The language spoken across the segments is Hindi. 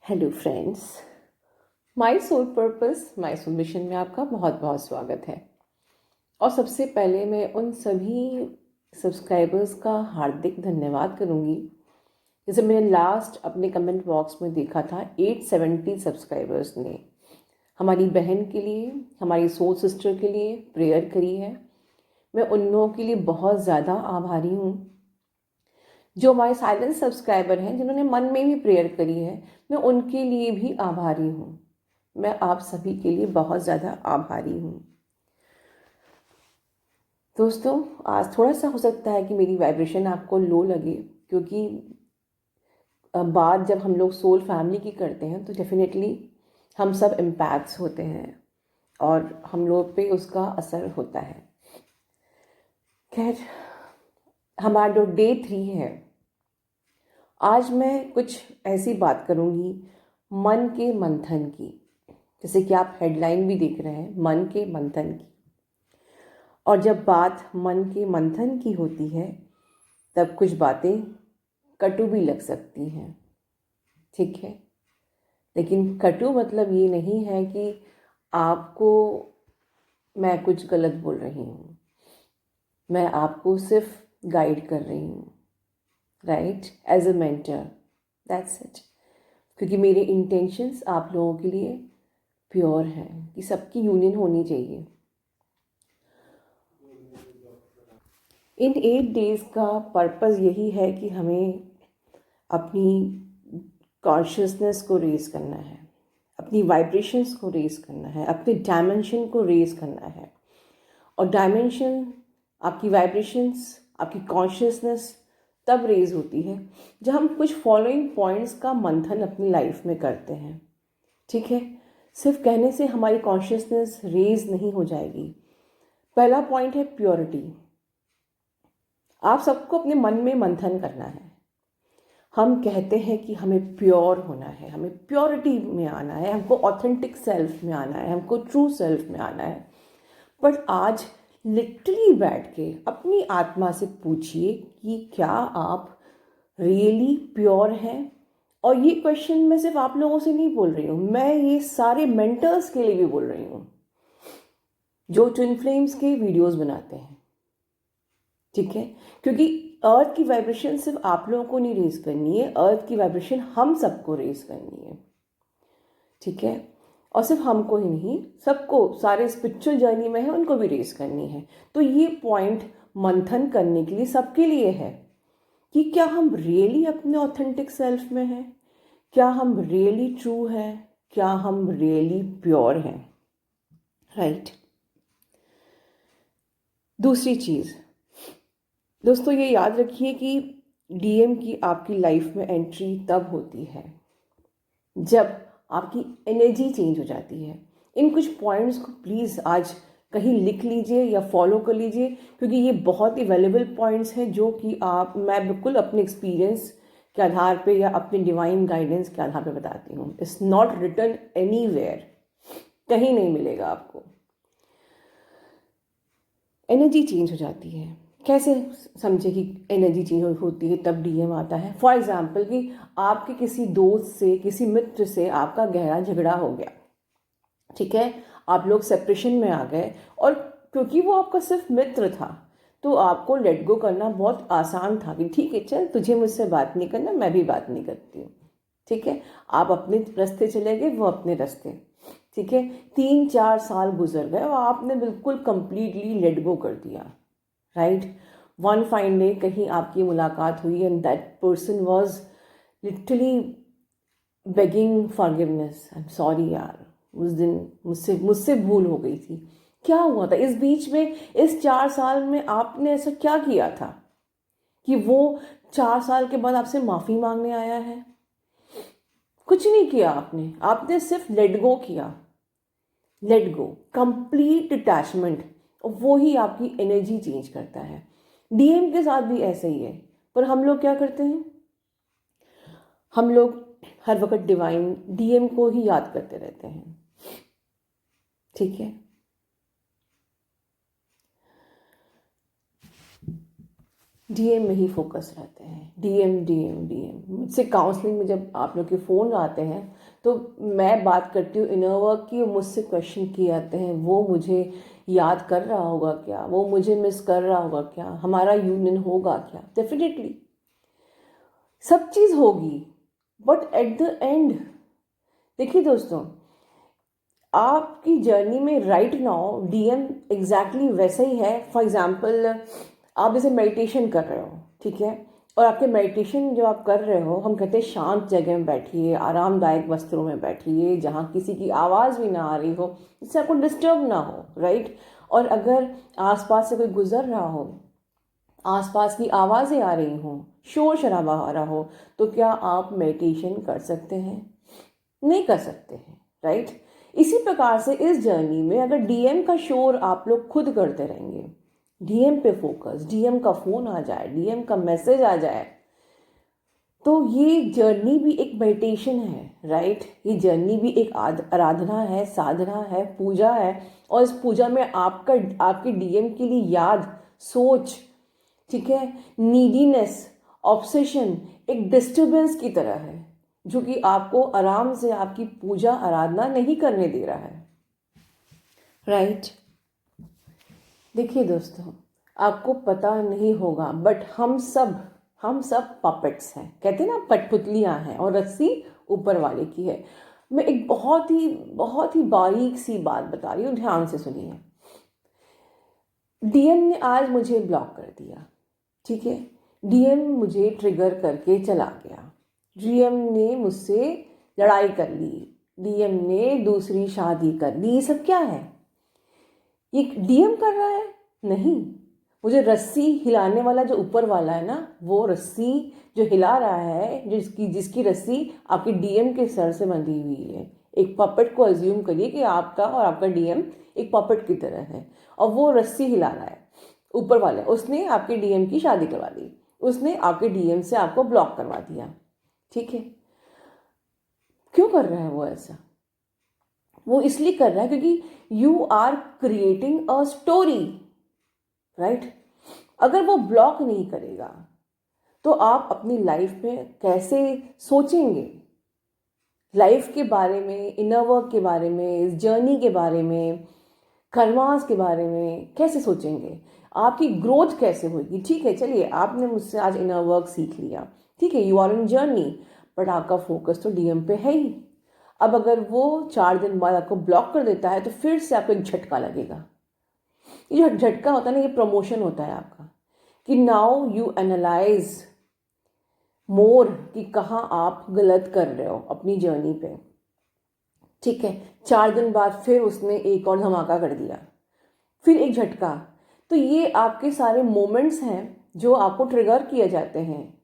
Hello friends, my soul purpose my soul mission में आपका बहुत बहुत स्वागत है। और सबसे पहले मैं उन सभी सब्सक्राइबर्स का हार्दिक धन्यवाद करूंगी। जैसे मैंने लास्ट अपने कमेंट बॉक्स में देखा था, 870 सब्सक्राइबर्स ने हमारी बहन के लिए, हमारी सोल सिस्टर के लिए प्रेयर करी है। मैं उन लोगों के लिए बहुत ज़्यादा आभारी हूँ। जो हमारे साइलेंट सब्सक्राइबर हैं, जिन्होंने मन में भी प्रेयर करी है, मैं उनके लिए भी आभारी हूँ। मैं आप सभी के लिए बहुत ज़्यादा आभारी हूँ। दोस्तों, आज थोड़ा सा हो सकता है कि मेरी वाइब्रेशन आपको लो लगे, क्योंकि बात जब हम लोग सोल फैमिली की करते हैं तो डेफिनेटली हम सब इम्पैक्ट्स होते हैं और हम लोग पे उसका असर होता है। खैर, हमारा जो डे 3 है, आज मैं कुछ ऐसी बात करूँगी मन के मंथन की। जैसे कि आप हेडलाइन भी देख रहे हैं, मन के मंथन की। और जब बात मन के मंथन की होती है तब कुछ बातें कटु भी लग सकती हैं, ठीक है। लेकिन कटु मतलब ये नहीं है कि आपको मैं कुछ गलत बोल रही हूँ। मैं आपको सिर्फ गाइड कर रही हूँ, right, as a mentor, that's it. क्योंकि मेरे इंटेंशंस आप लोगों के लिए प्योर हैं कि सबकी यूनियन होनी चाहिए। इन 8 डेज़ का पर्पज़ यही है कि हमें अपनी कॉन्शियसनेस को रेज़ करना है, अपनी वाइब्रेशंस को रेज़ करना है, अपने डायमेंशन को रेज़ करना है। और डायमेंशन, आपकी वाइब्रेशंस, आपकी कॉन्शियसनेस तब रेज़ होती है जब हम कुछ फॉलोइंग पॉइंट्स का मंथन अपनी लाइफ में करते हैं, ठीक है। सिर्फ कहने से हमारी कॉन्शियसनेस रेज़ नहीं हो जाएगी। पहला पॉइंट है प्योरिटी। आप सबको अपने मन में मंथन करना है। हम कहते हैं कि हमें प्योर होना है, हमें प्योरिटी में आना है, हमको ऑथेंटिक सेल्फ में आना है, हमको ट्रू सेल्फ में आना है। पर आज लिटरली बैठ के अपनी आत्मा से पूछिए कि क्या आप रियली प्योर हैं। और ये क्वेश्चन मैं सिर्फ आप लोगों से नहीं बोल रही हूँ, मैं ये सारे मेंटर्स के लिए भी बोल रही हूँ जो ट्विन फ्लेम्स के वीडियोस बनाते हैं, ठीक है। क्योंकि अर्थ की वाइब्रेशन सिर्फ आप लोगों को नहीं रेज करनी है, अर्थ की वाइब्रेशन हम सबको रेज करनी है, ठीक है। और सिर्फ हमको ही नहीं, सबको, सारे स्पिरिचुअल जर्नी में है उनको भी रेज करनी है। तो ये पॉइंट मंथन करने के लिए सबके लिए है कि क्या हम रियली अपने ऑथेंटिक सेल्फ में हैं, क्या हम रियली ट्रू हैं, क्या हम रियली प्योर हैं, राइट। दूसरी चीज़ दोस्तों, ये याद रखिए कि डीएम की आपकी लाइफ में एंट्री तब होती है जब आपकी एनर्जी चेंज हो जाती है। इन कुछ पॉइंट्स को प्लीज़ आज कहीं लिख लीजिए या फॉलो कर लीजिए, क्योंकि ये बहुत ही वैल्यूबल पॉइंट्स हैं जो कि मैं बिल्कुल अपने एक्सपीरियंस के आधार पे या अपने डिवाइन गाइडेंस के आधार पे बताती हूँ। इट्स नॉट रिटन एनीवेयर, कहीं नहीं मिलेगा आपको। एनर्जी चेंज हो जाती है। कैसे समझे कि एनर्जी चेंज होती है तब डीएम आता है? फॉर एग्जाम्पल कि आपके किसी दोस्त से, किसी मित्र से आपका गहरा झगड़ा हो गया, ठीक है, आप लोग सेपरेशन में आ गए। और क्योंकि वो आपका सिर्फ मित्र था तो आपको लेट गो करना बहुत आसान था कि ठीक है, चल तुझे मुझसे बात नहीं करना, मैं भी बात नहीं करती हूँ, ठीक है। आप अपने रास्ते चले गए, वो अपने रास्ते, ठीक है। 3-4 साल गुजर गए और आपने बिल्कुल कंप्लीटली लेट गो कर दिया, राइट। वन फाइन डे कहीं आपकी मुलाकात हुई and that person was literally begging forgiveness, I am sorry यार, उस दिन मुझसे भूल हो गई थी। क्या हुआ था इस बीच में? इस 4 साल में आपने ऐसा क्या किया था कि वो 4 साल के बाद आपसे माफ़ी मांगने आया है? कुछ नहीं किया आपने सिर्फ लेट गो किया। लेट गो, कंप्लीट डिटैचमेंट, और वो ही आपकी एनर्जी चेंज करता है। डीएम के साथ भी ऐसे ही है। पर हम लोग क्या करते हैं? हम लोग हर वक्त डिवाइन डीएम को ही याद करते रहते हैं, ठीक है। डीएम में ही फोकस रहते हैं, डीएम डीएम डीएम। मुझसे काउंसलिंग में जब आप लोग के फ़ोन आते हैं तो मैं बात करती हूँ इनर वर्क की, मुझसे क्वेश्चन किए जाते हैं, वो मुझे याद कर रहा होगा क्या, वो मुझे मिस कर रहा होगा क्या, हमारा यूनियन होगा क्या। डेफिनेटली सब चीज़ होगी, बट एट द एंड देखिए दोस्तों, आपकी जर्नी में राइट नाउ डीएम एग्जैक्टली वैसा ही है। फॉर एग्जाम्पल आप जैसे मेडिटेशन कर रहे हो, ठीक है, और आपके मेडिटेशन जो आप कर रहे हो, हम कहते हैं शांत जगह में बैठिए, आरामदायक वस्त्रों में बैठिए जहाँ किसी की आवाज़ भी ना आ रही हो, जिससे आपको डिस्टर्ब ना हो, राइट। और अगर आसपास से कोई गुजर रहा हो, आसपास की आवाज़ें आ रही हों, शोर शराबा आ रहा हो, तो क्या आप मेडिटेशन कर सकते हैं? नहीं कर सकते हैं, राइट। इसी प्रकार से इस जर्नी में अगर डीएम का शोर आप लोग खुद करते रहेंगे, डीएम पे फोकस, डीएम का फ़ोन आ जाए, डीएम का मैसेज आ जाए, तो ये जर्नी भी एक मेडिटेशन है, राइट। ये जर्नी भी एक आराधना है, साधना है, पूजा है। और इस पूजा में आपके डीएम के लिए याद, सोच, ठीक है, नीडीनेस, ऑब्सेशन एक डिस्टरबेंस की तरह है, जो कि आपको आराम से आपकी पूजा आराधना नहीं करने दे रहा है, राइट। देखिए दोस्तों, आपको पता नहीं होगा, बट हम सब पपेट्स हैं, कहते हैं ना, कठपुतलियाँ हैं और रस्सी ऊपर वाले की है। मैं एक बहुत ही बारीक सी बात बता रही हूँ, ध्यान से सुनिए। डीएम ने आज मुझे ब्लॉक कर दिया, ठीक है, डीएम मुझे ट्रिगर करके चला गया, डीएम ने मुझसे लड़ाई कर ली, डीएम ने दूसरी शादी कर ली। ये सब क्या है? ये डीएम कर रहा है? नहीं, मुझे रस्सी हिलाने वाला जो ऊपर वाला है ना, वो रस्सी जो हिला रहा है, जिसकी रस्सी आपके डीएम के सर से बंधी हुई है। एक पपेट को अज्यूम करिए कि आपका और आपका डीएम एक पपेट की तरह है, और वो रस्सी हिला रहा है ऊपर वाले। उसने आपके डीएम की शादी करवा दी, उसने आपके डीएम से आपको ब्लॉक करवा दिया, ठीक है। क्यों कर रहा है वो ऐसा? वो इसलिए कर रहा है क्योंकि you are creating a story, right. अगर वो ब्लॉक नहीं करेगा तो आप अपनी लाइफ में कैसे सोचेंगे, लाइफ के बारे में, इनर वर्क के बारे में, इस जर्नी के बारे में, कर्मास के बारे में कैसे सोचेंगे? आपकी ग्रोथ कैसे होगी? ठीक है, चलिए, आपने मुझसे आज इनर वर्क सीख लिया, ठीक है, you are in journey, but आपका फोकस तो डीएम पे है ही। अब अगर वो 4 दिन बाद आपको ब्लॉक कर देता है तो फिर से आपको एक झटका लगेगा। ये जो झटका होता है ना, ये प्रमोशन होता है आपका, कि नाउ यू एनालाइज मोर कि कहाँ आप गलत कर रहे हो अपनी जर्नी पे, ठीक है। 4 दिन बाद फिर उसने एक और धमाका कर दिया, फिर एक झटका। तो ये आपके सारे मोमेंट्स हैं जो आपको ट्रिगर किए जाते हैं,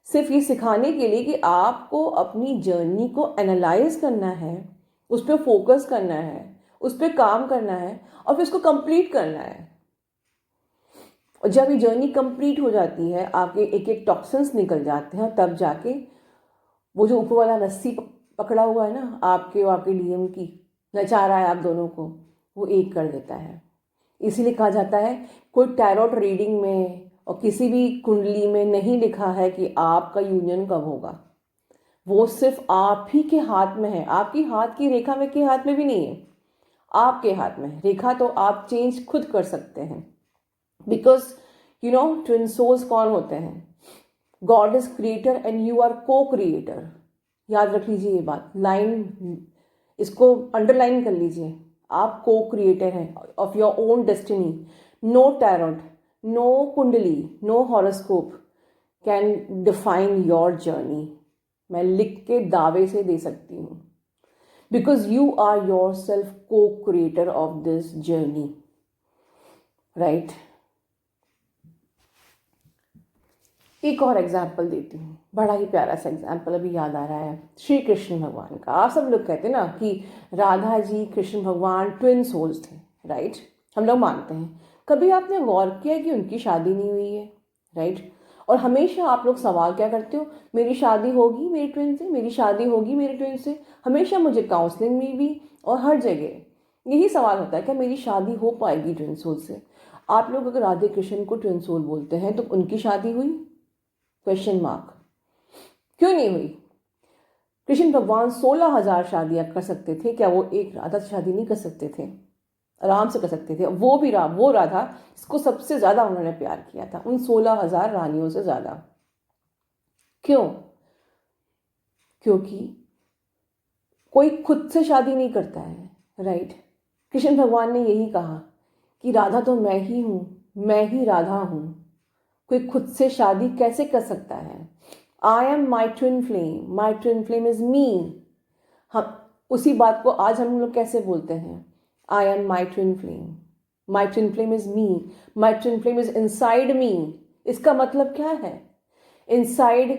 सिर्फ ये सिखाने के लिए कि आपको अपनी जर्नी को एनालाइज करना है, उस पर फोकस करना है, उस पर काम करना है, और फिर उसको कंप्लीट करना है। और जब ये जर्नी कंप्लीट हो जाती है, आपके एक एक टॉक्सिन्स निकल जाते हैं, तब जाके वो जो ऊपर वाला रस्सी पकड़ा हुआ है ना, आपके और आपके डीएम की, नचा रहा है आप दोनों को, वो एक कर देता है। इसीलिए कहा जाता है, कोई टैरोट रीडिंग में और किसी भी कुंडली में नहीं लिखा है कि आपका यूनियन कब होगा। वो सिर्फ आप ही के हाथ में है। आपकी हाथ की रेखा में के हाथ में भी नहीं है, आपके हाथ में है। रेखा तो आप चेंज खुद कर सकते हैं, because you know twin souls कौन होते हैं? God is creator and you are co-creator. याद रख लीजिए ये बात, लाइन, इसको अंडरलाइन कर लीजिए। आप को क्रिएटर हैं of your own destiny. No tarot, no कुंडली, no horoscope can define your journey. मैं लिख के दावे से दे सकती हूँ, because you are yourself को creator of this journey, right. एक और एग्जाम्पल देती हूँ, बड़ा ही प्यारा सा एग्जाम्पल अभी याद आ रहा है, श्री कृष्ण भगवान का। आप सब लोग कहते हैं ना कि राधा जी, कृष्ण भगवान ट्विन सोल्स थे, राइट। हम लोग मानते हैं। कभी आपने गौर किया कि उनकी शादी नहीं हुई है, राइट। और हमेशा आप लोग सवाल क्या करते हो, मेरी शादी होगी मेरे ट्विन से, मेरी शादी होगी मेरे ट्विन से। हमेशा मुझे काउंसलिंग में भी और हर जगह यही सवाल होता है, क्या मेरी शादी हो पाएगी ट्विन सोल से? आप लोग अगर राधे कृष्ण को ट्विन सोल बोलते हैं तो उनकी शादी हुई? Question mark. क्यों नहीं हुई? कृष्ण भगवान 16,000 शादियां कर सकते थे, क्या वो एक राधा से शादी नहीं कर सकते थे? आराम से कर सकते थे। वो भी वो राधा जिसको सबसे ज्यादा उन्होंने प्यार किया था, उन 16,000 रानियों से ज्यादा। क्यों? क्योंकि कोई खुद से शादी नहीं करता है, राइट? कृष्ण भगवान ने यही कहा कि राधा तो मैं ही हूं, मैं ही राधा हूं। कोई खुद से शादी कैसे कर सकता है? I am my twin flame, my twin flame is me. हम उसी बात को आज हम लोग कैसे बोलते हैं? I am my twin flame, my twin flame is me, my twin flame is inside me. इसका मतलब क्या है? इनसाइड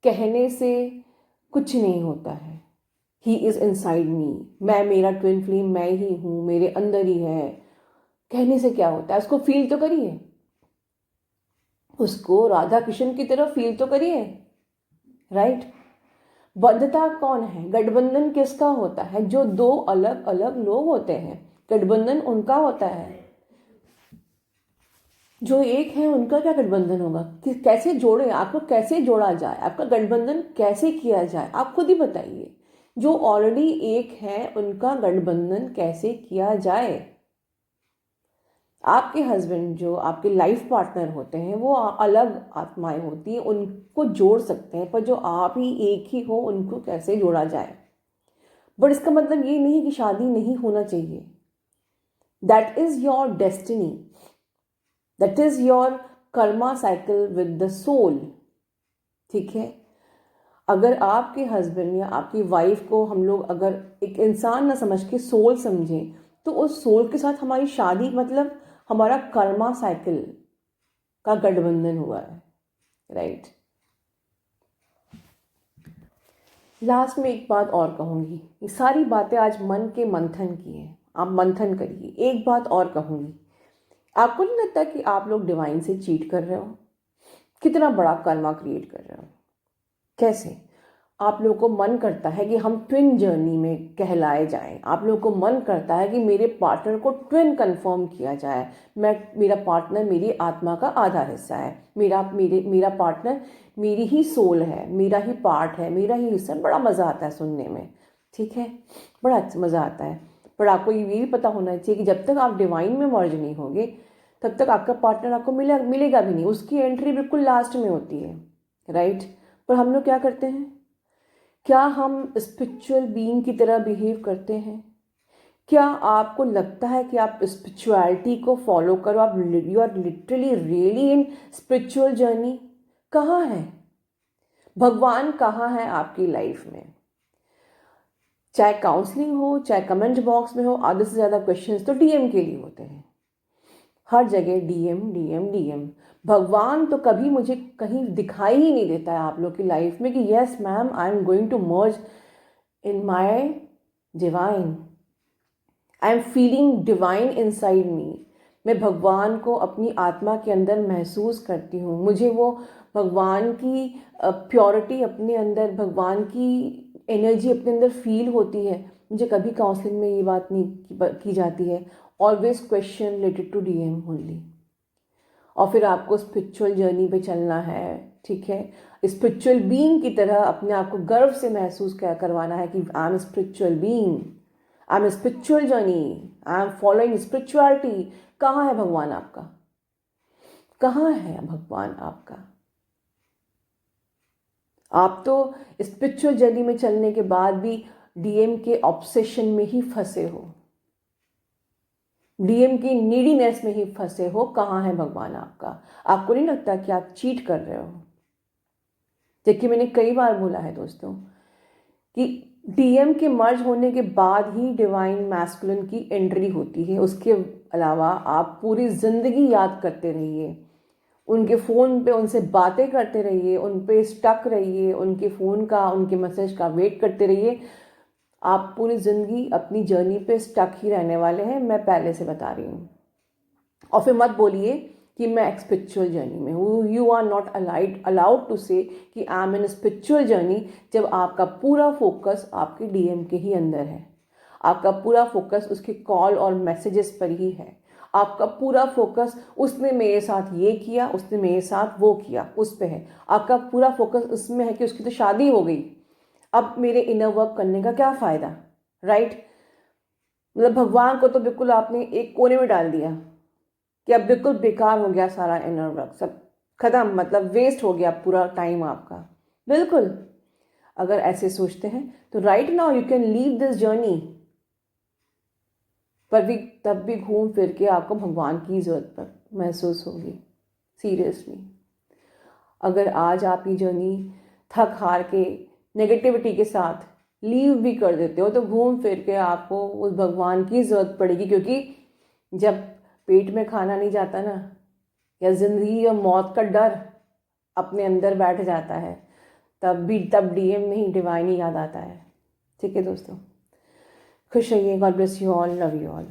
कहने से कुछ नहीं होता है। ही इज इनसाइड मी, मैं, मेरा ट्विन फ्लेम मैं ही हूं, मेरे अंदर ही है। कहने से क्या होता है? उसको फील तो करिए, उसको राधा कृष्ण की तरह फील तो करिए, राइट? बंधता कौन है? गठबंधन किसका होता है? जो दो अलग अलग लोग होते हैं, गठबंधन उनका होता है। जो एक है उनका क्या गठबंधन होगा? कैसे जोड़े? आपको कैसे जोड़ा जाए? आपका गठबंधन कैसे किया जाए? आप खुद ही बताइए। जो ऑलरेडी एक है उनका गठबंधन कैसे किया जाए? आपके हस्बैंड जो आपके लाइफ पार्टनर होते हैं वो अलग आत्माएं होती हैं, उनको जोड़ सकते हैं, पर जो आप ही एक ही हो उनको कैसे जोड़ा जाए? बट इसका मतलब ये नहीं कि शादी नहीं होना चाहिए। That is your destiny, that is your karma cycle with the soul. ठीक है? अगर आपके हस्बैंड या आपकी वाइफ को हम लोग अगर एक इंसान ना समझ के सोल समझें, तो उस सोल के साथ हमारी शादी मतलब हमारा कर्मा साइकिल का गठबंधन हुआ है, राइट? लास्ट में एक बात और कहूंगी, ये सारी बातें आज मन के मंथन की है, आप मंथन करिए। एक बात और कहूंगी, आपको नहीं लगता कि आप लोग डिवाइन से चीट कर रहे हो? कितना बड़ा कर्मा क्रिएट कर रहे हो? कैसे? आप लोगों को मन करता है कि हम ट्विन जर्नी में कहलाए जाएं, आप लोगों को मन करता है कि मेरे पार्टनर को ट्विन कंफर्म किया जाए। मेरा पार्टनर मेरी आत्मा का आधा हिस्सा है, मेरा पार्टनर मेरी ही सोल है, मेरा ही पार्ट है, मेरा ही हिस्सा। बड़ा मज़ा आता है सुनने में, ठीक है? बड़ा मज़ा आता है। पर आपको ये भी पता होना चाहिए कि जब तक आप डिवाइन में मर्ज नहीं होगे तब तक आपका पार्टनर आपको मिलेगा भी नहीं। उसकी एंट्री बिल्कुल लास्ट में होती है, राइट? पर हम लोग क्या करते हैं? क्या हम स्पिरिचुअल बीइंग की तरह बिहेव करते हैं? क्या आपको लगता है कि आप स्पिरिचुअलिटी को फॉलो करो? आप you are literally really in spiritual journey? कहाँ है भगवान? कहाँ है आपकी लाइफ में? चाहे काउंसलिंग हो, चाहे कमेंट बॉक्स में हो, आधे से ज़्यादा क्वेश्चंस तो डीएम के लिए होते हैं। हर जगह डीएम डीएम डीएम। भगवान तो कभी मुझे कहीं दिखाई ही नहीं देता है आप लोग की लाइफ में कि yes ma'am, I am going to merge in my divine, I am feeling divine inside me. मैं भगवान को अपनी आत्मा के अंदर महसूस करती हूँ। मुझे वो भगवान की प्योरिटी अपने अंदर, भगवान की एनर्जी अपने अंदर फील होती है। मुझे कभी काउंसलिंग में ये बात नहीं की जाती है। Always question related to DM only. और फिर आपको स्पिरिचुअल जर्नी पे चलना है, ठीक है? स्पिरिचुअल बीइंग की तरह अपने आप को गर्व से महसूस करवाना है कि I M spiritual being, I am spiritual journey, I am following spirituality. कहाँ है भगवान आपका? कहाँ है भगवान आपका? आप तो स्पिरिचुअल जर्नी में चलने के बाद भी डीएम के ऑब्सेशन में ही फंसे हो, डीएम की नीडीनेस में ही फंसे हो। कहाँ है भगवान आपका? आपको नहीं लगता कि आप चीट कर रहे हो? देखिए, मैंने कई बार बोला है दोस्तों कि डीएम के मर्ज होने के बाद ही डिवाइन मैस्कुलिन की एंट्री होती है। उसके अलावा आप पूरी जिंदगी याद करते रहिए, उनके फ़ोन पे उनसे बातें करते रहिए, उन पे स्टक रहिए, उनके फ़ोन का, उनके मैसेज का वेट करते रहिए। आप पूरी ज़िंदगी अपनी जर्नी पे स्टक ही रहने वाले हैं, मैं पहले से बता रही हूँ। और फिर मत बोलिए कि मैं एक स्पिरिचुअल जर्नी में हूँ। You are not allowed to say कि I am in spiritual journey जब आपका पूरा फोकस आपके डीएम के ही अंदर है, आपका पूरा फोकस उसके कॉल और मैसेजेस पर ही है, आपका पूरा फोकस उसने मेरे साथ ये किया, उसने मेरे साथ वो किया, उस पे है। आपका पूरा फोकस उसमें है कि उसकी तो शादी हो गई, अब मेरे इनर वर्क करने का क्या फ़ायदा, राइट। मतलब भगवान को तो बिल्कुल आपने एक कोने में डाल दिया कि अब बिल्कुल बेकार हो गया सारा इनर वर्क, सब खत्म, मतलब वेस्ट हो गया पूरा टाइम आपका। बिल्कुल, अगर ऐसे सोचते हैं तो right now you can leave this journey, पर भी तब भी घूम फिर के आपको भगवान की ज़रूरत महसूस होगी, सीरियसली। अगर आज आप ये जर्नी थक हार के नेगेटिविटी के साथ लीव भी कर देते हो तो घूम फिर के आपको उस भगवान की ज़रूरत पड़ेगी, क्योंकि जब पेट में खाना नहीं जाता ना, या ज़िंदगी या मौत का डर अपने अंदर बैठ जाता है, तब डीएम नहीं डिवाइन ही याद आता है। ठीक है दोस्तों, खुश रहिए, God bless you all, love you all.